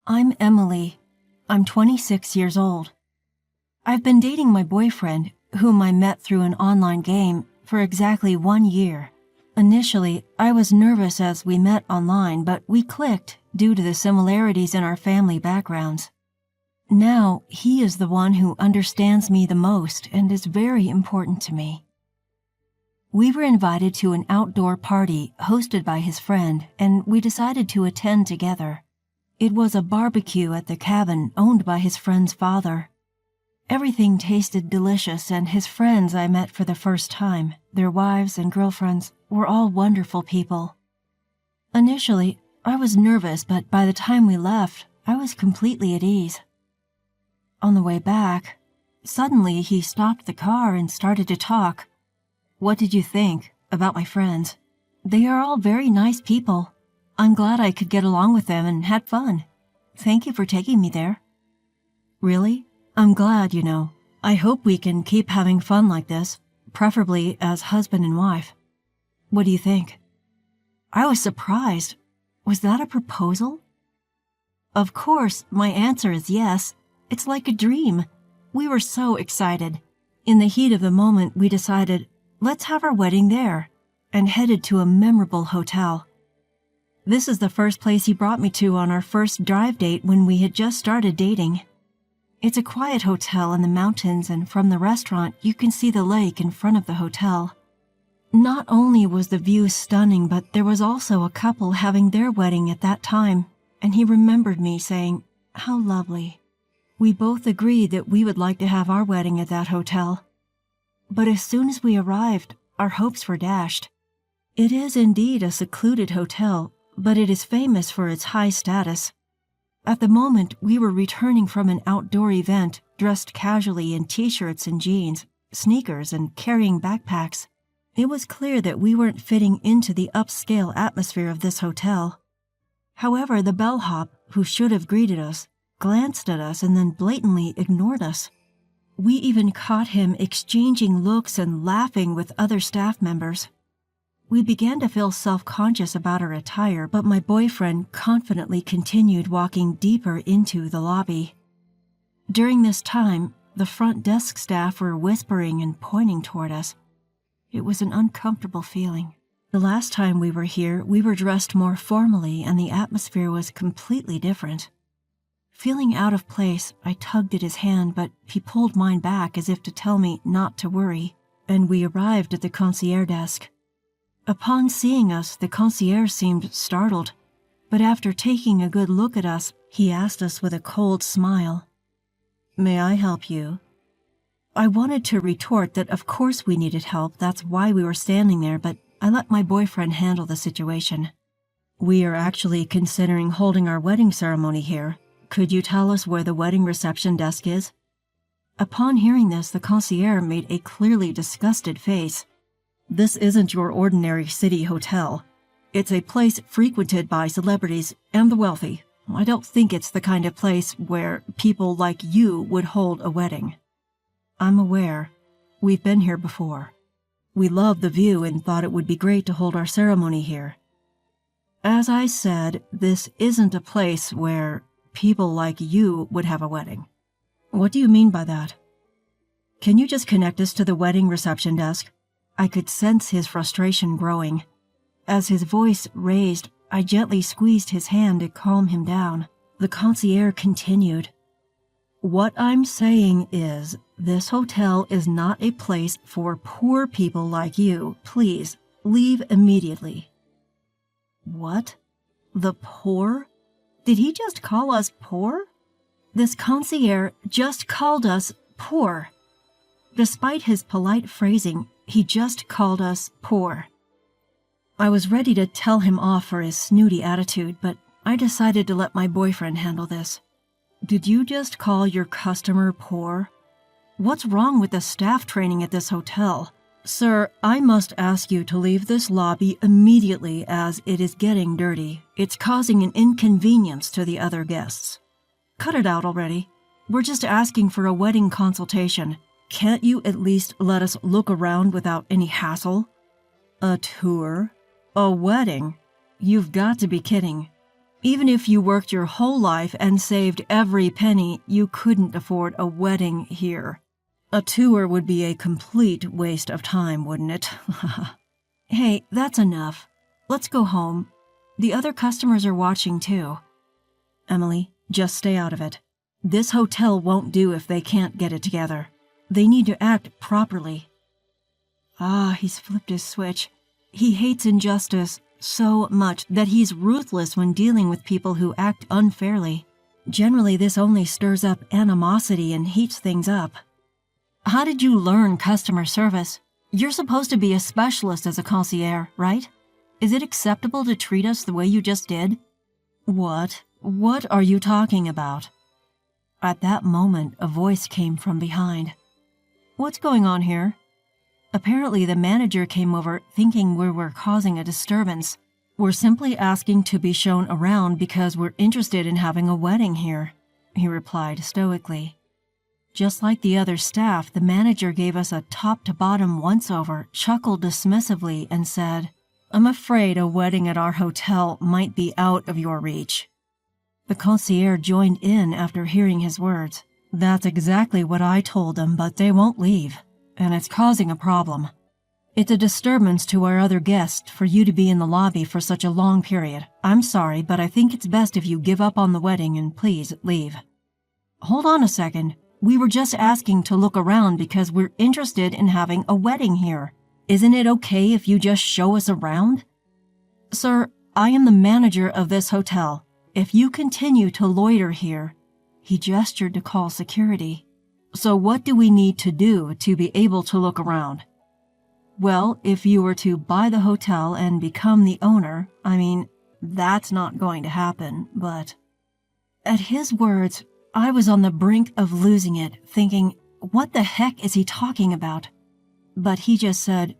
I'm Emily. I'm 26 years old. I've been dating my boyfriend, whom I met through an online game, for exactly 1 year. Initially, I was nervous as we met online, but we clicked due to the similarities in our family backgrounds. Now, he is the one who understands me the most and is very important to me. We were invited to an outdoor party hosted by his friend, and we decided to attend together. It was a barbecue at the cabin owned by his friend's father. Everything tasted delicious, and his friends I met for the first time, their wives and girlfriends, were all wonderful people. Initially, I was nervous, but by the time we left, I was completely at ease. On the way back, suddenly he stopped the car and started to talk. "What did you think about my friends? They are all very nice people. I'm glad I could get along with them and had fun. Thank you for taking me there." "Really? I'm glad, I hope we can keep having fun like this, preferably as husband and wife. What do you think?" I was surprised. Was that a proposal? Of course, my answer is yes. It's like a dream. We were so excited. In the heat of the moment, we decided, let's have our wedding there, and headed to a memorable hotel. This is the first place he brought me to on our first drive date when we had just started dating. It's a quiet hotel in the mountains, and from the restaurant you can see the lake in front of the hotel. Not only was the view stunning, but there was also a couple having their wedding at that time, and he remembered me saying, "How lovely." We both agreed that we would like to have our wedding at that hotel. But as soon as we arrived, our hopes were dashed. It is indeed a secluded hotel, but it is famous for its high status. At the moment, we were returning from an outdoor event, dressed casually in t-shirts and jeans, sneakers, and carrying backpacks. It was clear that we weren't fitting into the upscale atmosphere of this hotel. However, the bellhop, who should have greeted us, glanced at us and then blatantly ignored us. We even caught him exchanging looks and laughing with other staff members. We began to feel self-conscious about our attire, but my boyfriend confidently continued walking deeper into the lobby. During this time, the front desk staff were whispering and pointing toward us. It was an uncomfortable feeling. The last time we were here, we were dressed more formally and the atmosphere was completely different. Feeling out of place, I tugged at his hand, but he pulled mine back as if to tell me not to worry, and we arrived at the concierge desk. Upon seeing us, the concierge seemed startled, but after taking a good look at us, he asked us with a cold smile, "May I help you?" I wanted to retort that of course we needed help, that's why we were standing there, but I let my boyfriend handle the situation. "We are actually considering holding our wedding ceremony here. Could you tell us where the wedding reception desk is?" Upon hearing this, the concierge made a clearly disgusted face. "This isn't your ordinary city hotel. It's a place frequented by celebrities and the wealthy. I don't think it's the kind of place where people like you would hold a wedding." "I'm aware. We've been here before. We loved the view and thought it would be great to hold our ceremony here." "As I said, this isn't a place where people like you would have a wedding." "What do you mean by that?" "Can you just connect us to the wedding reception desk?" I could sense his frustration growing. As his voice raised, I gently squeezed his hand to calm him down. The concierge continued, "What I'm saying is, this hotel is not a place for poor people like you. Please, leave immediately." What? The poor? Did he just call us poor? This concierge just called us poor. Despite his polite phrasing, he just called us poor. I was ready to tell him off for his snooty attitude, but I decided to let my boyfriend handle this. "Did you just call your customer poor? What's wrong with the staff training at this hotel? Sir, I must ask you to leave this lobby immediately as it is getting dirty. It's causing an inconvenience to the other guests. Cut it out already. We're just asking for a wedding consultation. Can't you at least let us look around without any hassle?" "A tour? A wedding? You've got to be kidding. Even if you worked your whole life and saved every penny, you couldn't afford a wedding here. A tour would be a complete waste of time, wouldn't it? Hey, that's enough. Let's go home. The other customers are watching too. Emily, just stay out of it. This hotel won't do if they can't get it together. They need to act properly. He's flipped his switch. He hates injustice so much that he's ruthless when dealing with people who act unfairly. Generally, this only stirs up animosity and heats things up. How did you learn customer service? You're supposed to be a specialist as a concierge, right? Is it acceptable to treat us the way you just did? What? What are you talking about? At that moment, a voice came from behind. What's going on here? Apparently, the manager came over thinking we were causing a disturbance. We're simply asking to be shown around because we're interested in having a wedding here, he replied stoically. Just like the other staff, the manager gave us a top-to-bottom once-over, chuckled dismissively, and said, I'm afraid a wedding at our hotel might be out of your reach. The concierge joined in after hearing his words. That's exactly what I told them, but they won't leave, and it's causing a problem. It's a disturbance to our other guests for you to be in the lobby for such a long period. I'm sorry, but I think it's best if you give up on the wedding and please leave. Hold on a second. We were just asking to look around because we're interested in having a wedding here. Isn't it okay if you just show us around? Sir, I am the manager of this hotel. If you continue to loiter here, he gestured to call security. So what do we need to do to be able to look around? Well, if you were to buy the hotel and become the owner, that's not going to happen, but... At his words, I was on the brink of losing it, thinking, what the heck is he talking about? But he just said,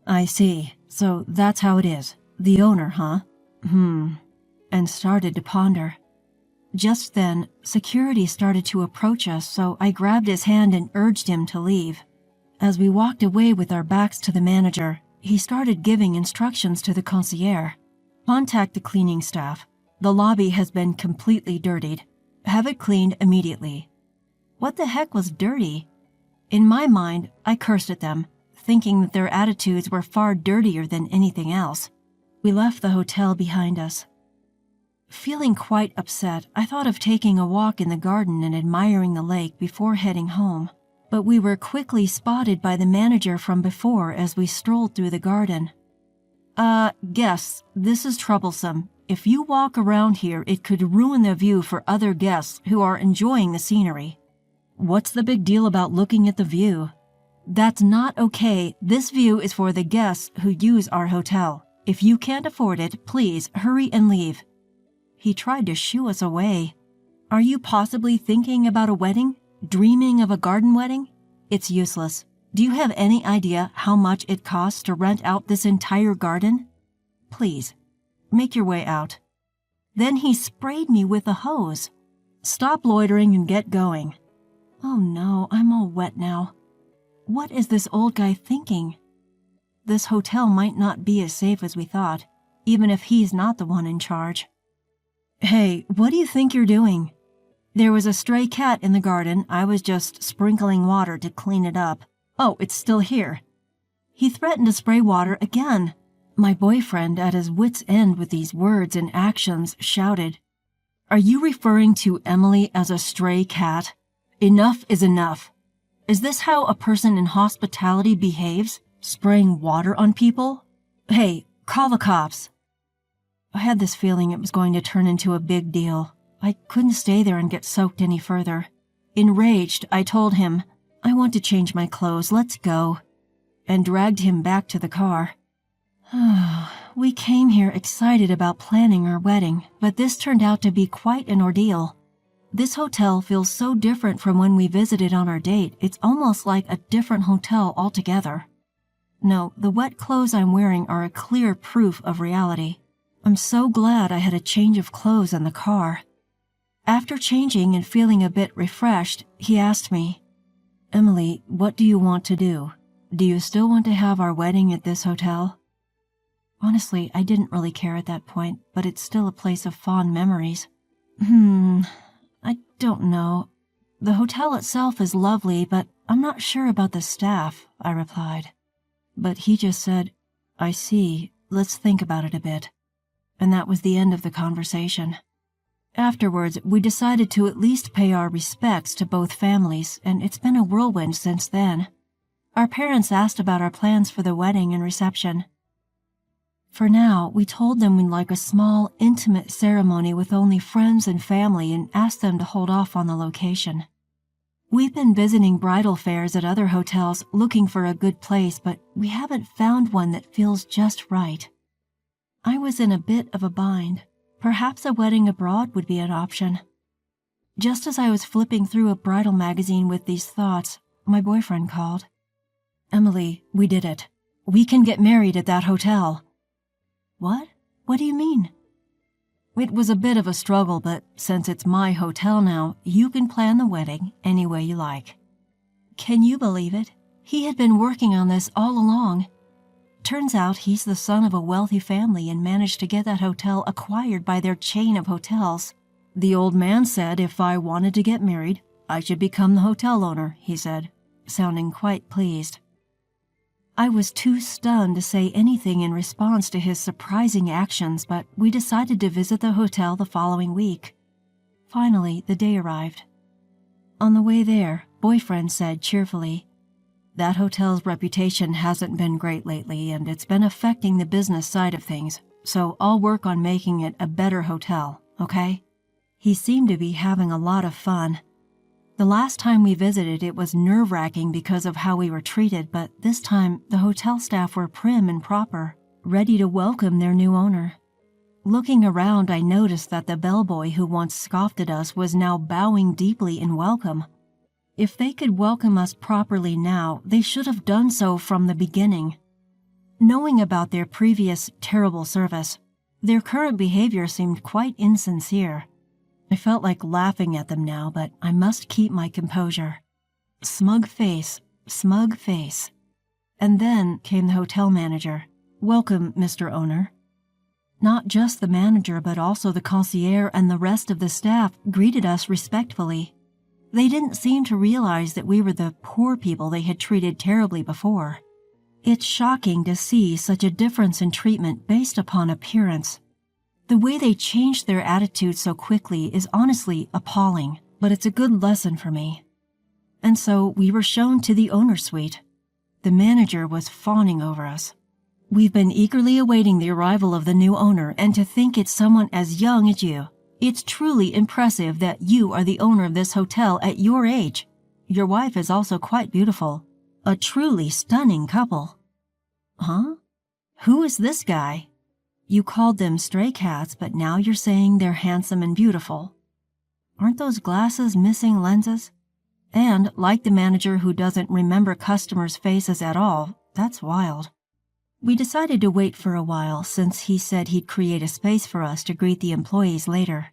I see, so that's how it is. The owner, huh? And started to ponder. Just then, security started to approach us, so I grabbed his hand and urged him to leave. As we walked away with our backs to the manager, he started giving instructions to the concierge. Contact the cleaning staff. The lobby has been completely dirtied. Have it cleaned immediately. What the heck was dirty? In my mind, I cursed at them, thinking that their attitudes were far dirtier than anything else. We left the hotel behind us. Feeling quite upset, I thought of taking a walk in the garden and admiring the lake before heading home. But we were quickly spotted by the manager from before as we strolled through the garden. Guests, this is troublesome. If you walk around here, it could ruin the view for other guests who are enjoying the scenery. What's the big deal about looking at the view? That's not okay. This view is for the guests who use our hotel. If you can't afford it, please hurry and leave. He tried to shoo us away. Are you possibly thinking about a wedding? Dreaming of a garden wedding? It's useless. Do you have any idea how much it costs to rent out this entire garden? Please, make your way out. Then he sprayed me with a hose. Stop loitering and get going. Oh no, I'm all wet now. What is this old guy thinking? This hotel might not be as safe as we thought, even if he's not the one in charge. Hey, what do you think you're doing? There was a stray cat in the garden. I was just sprinkling water to clean it up. Oh, it's still here. He threatened to spray water again. My boyfriend, at his wit's end with these words and actions, shouted, Are you referring to Emily as a stray cat? Enough is enough. Is this how a person in hospitality behaves? Spraying water on people? Hey, call the cops. I had this feeling it was going to turn into a big deal. I couldn't stay there and get soaked any further. Enraged, I told him, I want to change my clothes, let's go, and dragged him back to the car. We came here excited about planning our wedding, but this turned out to be quite an ordeal. This hotel feels so different from when we visited on our date, it's almost like a different hotel altogether. No, the wet clothes I'm wearing are a clear proof of reality. I'm so glad I had a change of clothes in the car. After changing and feeling a bit refreshed, he asked me, Emily, what do you want to do? Do you still want to have our wedding at this hotel? Honestly, I didn't really care at that point, but it's still a place of fond memories. I don't know. The hotel itself is lovely, but I'm not sure about the staff, I replied. But he just said, I see, let's think about it a bit. And that was the end of the conversation. Afterwards, we decided to at least pay our respects to both families, and it's been a whirlwind since then. Our parents asked about our plans for the wedding and reception. For now, we told them we'd like a small, intimate ceremony with only friends and family and asked them to hold off on the location. We've been visiting bridal fairs at other hotels looking for a good place, but we haven't found one that feels just right. I was in a bit of a bind. Perhaps a wedding abroad would be an option. Just as I was flipping through a bridal magazine with these thoughts, my boyfriend called. Emily, we did it. We can get married at that hotel. What? What do you mean? It was a bit of a struggle, but since it's my hotel now, you can plan the wedding any way you like. Can you believe it? He had been working on this all along. Turns out he's the son of a wealthy family and managed to get that hotel acquired by their chain of hotels. The old man said if I wanted to get married, I should become the hotel owner, he said, sounding quite pleased. I was too stunned to say anything in response to his surprising actions, but we decided to visit the hotel the following week. Finally, the day arrived. On the way there, boyfriend said cheerfully, That hotel's reputation hasn't been great lately, and it's been affecting the business side of things, so I'll work on making it a better hotel, okay? He seemed to be having a lot of fun. The last time we visited, it was nerve-wracking because of how we were treated, but this time, the hotel staff were prim and proper, ready to welcome their new owner. Looking around, I noticed that the bellboy who once scoffed at us was now bowing deeply in welcome. If they could welcome us properly now, they should have done so from the beginning. Knowing about their previous terrible service, their current behavior seemed quite insincere. I felt like laughing at them now, but I must keep my composure. Smug face, smug face. And then came the hotel manager. Welcome, Mr. Owner. Not just the manager, but also the concierge and the rest of the staff greeted us respectfully. They didn't seem to realize that we were the poor people they had treated terribly before. It's shocking to see such a difference in treatment based upon appearance. The way they changed their attitude so quickly is honestly appalling, but it's a good lesson for me. And so we were shown to the owner's suite. The manager was fawning over us. We've been eagerly awaiting the arrival of the new owner, and to think it's someone as young as you. It's truly impressive that you are the owner of this hotel at your age. Your wife is also quite beautiful. A truly stunning couple. Huh? Who is this guy? You called them stray cats, but now you're saying they're handsome and beautiful. Aren't those glasses missing lenses? And, like the manager who doesn't remember customers' faces at all, that's wild. We decided to wait for a while since he said he'd create a space for us to greet the employees later.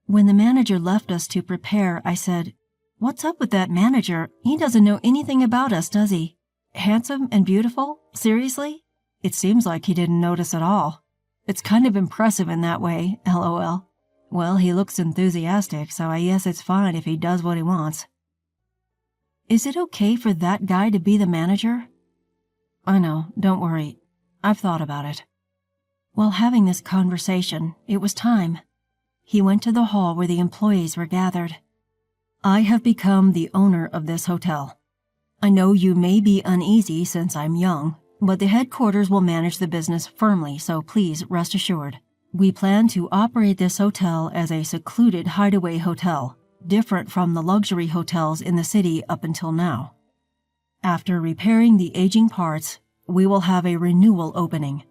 When the manager left us to prepare, I said, What's up with that manager? He doesn't know anything about us, does he? Handsome and beautiful? Seriously? It seems like he didn't notice at all. It's kind of impressive in that way, LOL. Well, he looks enthusiastic, so I guess it's fine if he does what he wants. Is it okay for that guy to be the manager? I know, don't worry. I've thought about it. While having this conversation, it was time. He went to the hall where the employees were gathered. I have become the owner of this hotel. I know you may be uneasy since I'm young, but the headquarters will manage the business firmly, so please rest assured. We plan to operate this hotel as a secluded hideaway hotel, different from the luxury hotels in the city up until now. After repairing the aging parts, we will have a renewal opening.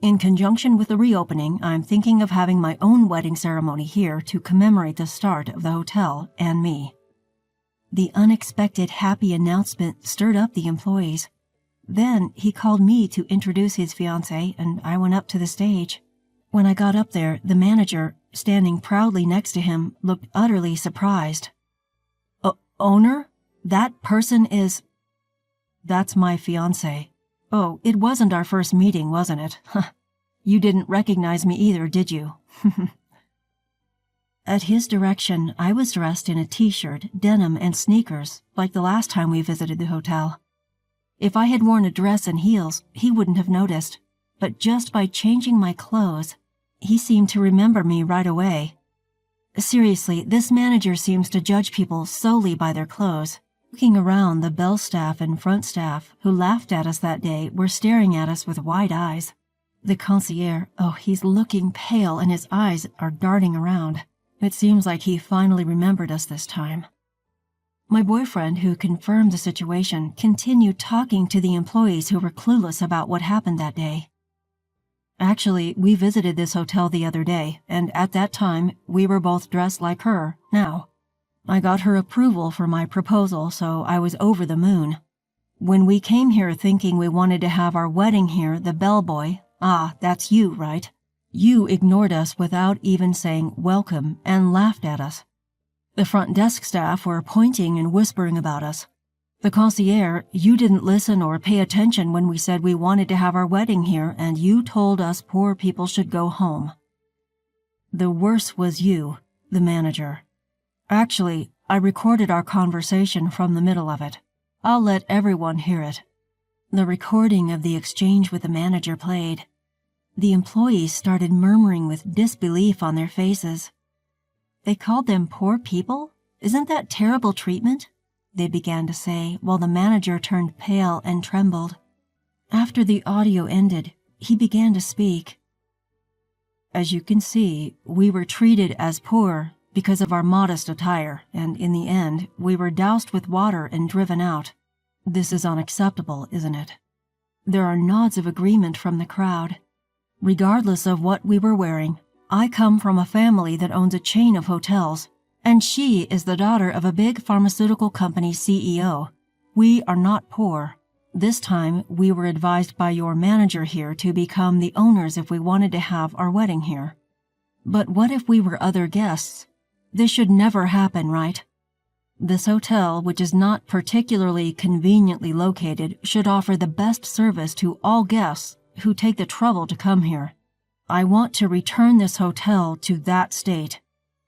In conjunction with the reopening, I'm thinking of having my own wedding ceremony here to commemorate the start of the hotel and me. The unexpected happy announcement stirred up the employees. Then he called me to introduce his fiancée, and I went up to the stage. When I got up there, the manager, standing proudly next to him, looked utterly surprised. Owner? That person is... That's my fiancée. Oh, it wasn't our first meeting, wasn't it? You didn't recognize me either, did you? At his direction, I was dressed in a t-shirt, denim, and sneakers, like the last time we visited the hotel. If I had worn a dress and heels, he wouldn't have noticed, but just by changing my clothes, he seemed to remember me right away. Seriously, this manager seems to judge people solely by their clothes. Looking around, the bell staff and front staff, who laughed at us that day, were staring at us with wide eyes. The concierge, oh, he's looking pale and his eyes are darting around. It seems like he finally remembered us this time. My boyfriend, who confirmed the situation, continued talking to the employees who were clueless about what happened that day. Actually, we visited this hotel the other day, and at that time, we were both dressed like her, now. I got her approval for my proposal, so I was over the moon. When we came here thinking we wanted to have our wedding here, the bellboy, that's you, right? You ignored us without even saying welcome and laughed at us. The front desk staff were pointing and whispering about us. The concierge, you didn't listen or pay attention when we said we wanted to have our wedding here, and you told us poor people should go home. The worst was you, the manager. Actually, I recorded our conversation from the middle of it. I'll let everyone hear it. The recording of the exchange with the manager played. The employees started murmuring with disbelief on their faces. They called them poor people? Isn't that terrible treatment? They began to say, while the manager turned pale and trembled. After the audio ended, he began to speak. As you can see, we were treated as poor because of our modest attire, and in the end, we were doused with water and driven out. This is unacceptable, isn't it? There are nods of agreement from the crowd. Regardless of what we were wearing, I come from a family that owns a chain of hotels, and she is the daughter of a big pharmaceutical company CEO. We are not poor. This time, we were advised by your manager here to become the owners if we wanted to have our wedding here. But what if we were other guests? This should never happen, right? This hotel, which is not particularly conveniently located, should offer the best service to all guests who take the trouble to come here. I want to return this hotel to that state.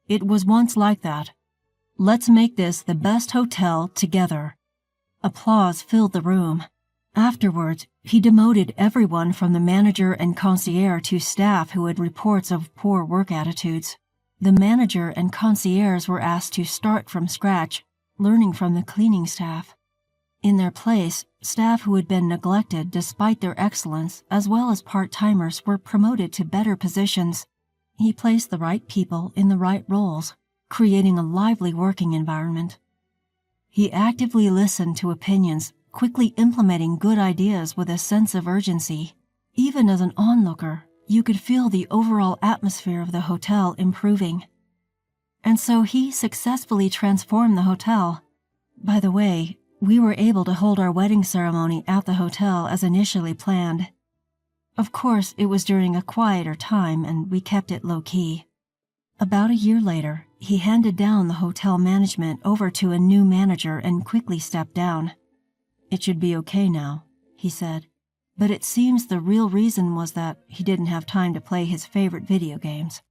It was once like that. Let's make this the best hotel together. Applause filled the room. Afterwards, he demoted everyone from the manager and concierge to staff who had reports of poor work attitudes. The manager and concierge were asked to start from scratch, learning from the cleaning staff. In their place, staff who had been neglected despite their excellence, as well as part-timers, were promoted to better positions. He placed the right people in the right roles, creating a lively working environment. He actively listened to opinions, quickly implementing good ideas with a sense of urgency. Even as an onlooker, you could feel the overall atmosphere of the hotel improving. And so he successfully transformed the hotel. By the way, we were able to hold our wedding ceremony at the hotel as initially planned. Of course, it was during a quieter time and we kept it low-key. About a year later, he handed down the hotel management over to a new manager and quickly stepped down. It should be okay now, he said. But it seems the real reason was that he didn't have time to play his favorite video games.